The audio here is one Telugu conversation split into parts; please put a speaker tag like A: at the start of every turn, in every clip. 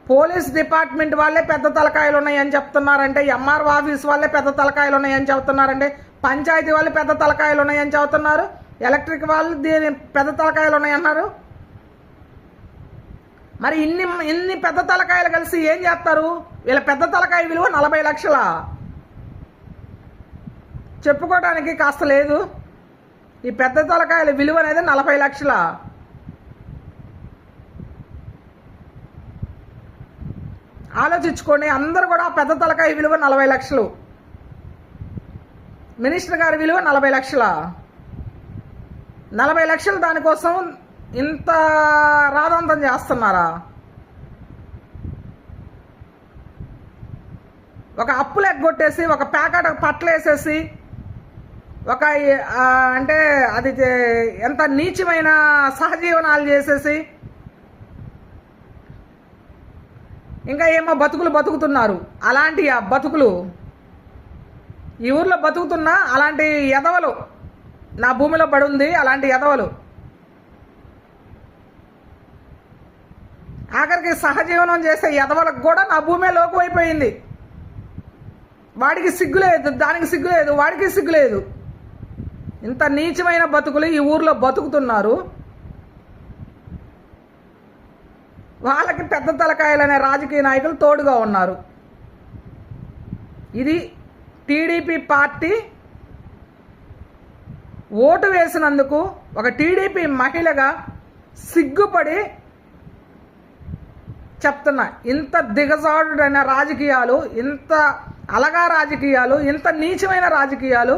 A: పోలీస్ డిపార్ట్మెంట్ వాళ్ళే పెద్ద తలకాయలు ఉన్నాయని చెప్తున్నారంటే, ఎంఆర్ఓ ఆఫీస్ వాళ్ళే పెద్ద తలకాయలు ఉన్నాయని చెప్తున్నారంటే, పంచాయతీ వాళ్ళు పెద్ద తలకాయలు ఉన్నాయని చెబుతున్నారు, ఎలక్ట్రిక్ వాళ్ళు దీని పెద్ద తలకాయలు ఉన్నాయన్నారు. మరి ఇన్ని పెద్ద తలకాయలు కలిసి ఏం చేస్తారు? వీళ్ళ పెద్ద తలకాయ విలువ 40 లక్షల. చెప్పుకోవడానికి కాస్త లేదు. ఈ పెద్ద తలకాయల విలువ అనేది 40 లక్షల. ఆలోచించుకోండి. అందరూ కూడా పెద్ద తలకాయ విలువ 40 లక్షలు, మినిస్టర్ గారి విలువ 40 లక్షల. 40 లక్షలు దానికోసం ఇంత రాదంతం చేస్తున్నారా? ఒక అప్పులు ఎగ్గొట్టేసి, ఒక ప్యాకెట్ పట్లు వేసేసి, ఒక అంటే అది ఎంత నీచమైన సహజీవనాలు చేసేసి, ఇంకా ఏమో బతుకుతున్నారు. అలాంటి ఆ బతుకులు ఈ ఊర్లో బతుకుతున్నా అలాంటి ఎదవలు నా భూమిలో పడి ఉంది. అలాంటి ఎదవలు ఆఖరికి సహజీవనం చేసే ఎదవలకు కూడా నా భూమే లోకు అయిపోయింది. వాడికి సిగ్గులేదు, దానికి సిగ్గులేదు, వాడికి సిగ్గులేదు. ఇంత నీచమైన బతుకులు ఈ ఊర్లో బతుకుతున్నారు. వాళ్ళకి పెద్ద తలకాయలు అనే రాజకీయ నాయకులు తోడుగా ఉన్నారు. ఇది టీడీపీ పార్టీ ఓటు వేసినందుకు ఒక టీడీపీ మహిళగా సిగ్గుపడి చెప్తున్నా. ఇంత దిగజారుడైన రాజకీయాలు, ఇంత అలగా రాజకీయాలు, ఇంత నీచమైన రాజకీయాలు,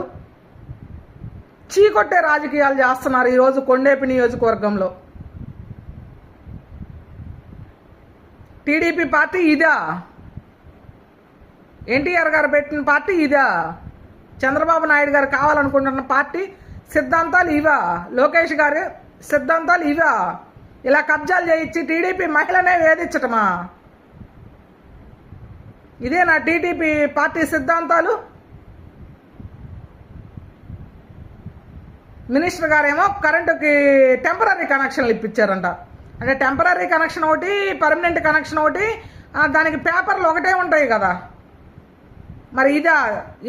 A: చీకొట్టే రాజకీయాలు చేస్తున్నారు ఈరోజు కొండేపి నియోజకవర్గంలో. టీడీపీ పార్టీ ఇదా? ఎన్టీఆర్ గారు పెట్టిన పార్టీ ఇదా? చంద్రబాబు నాయుడు గారు కావాలనుకుంటున్న పార్టీ సిద్ధాంతాలు ఇవా? లోకేష్ గారు సిద్ధాంతాలు ఇవా? ఇలా కబ్జాలు చేయించి టీడీపీ మహిళనే వేధించటమా? ఇదేనా టీడీపీ పార్టీ సిద్ధాంతాలు? మినిస్టర్ గారేమో కరెంటుకి టెంపరీ కనెక్షన్లు ఇప్పించారంట. అంటే టెంపరీ కనెక్షన్ ఒకటి, పర్మనెంట్ కనెక్షన్ ఒకటి, దానికి పేపర్లు ఒకటే ఉంటాయి కదా. మరి ఇదా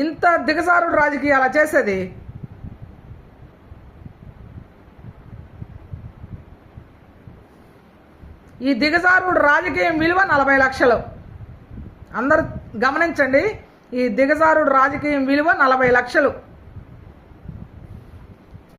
A: ఇంత దిగజారుడు రాజకీయాలు చేసేది? ఈ దిగజారుడు రాజకీయం విలువ 40 లక్షలు. అందరూ గమనించండి, ఈ దిగజారుడు రాజకీయం విలువ 40 లక్షలు.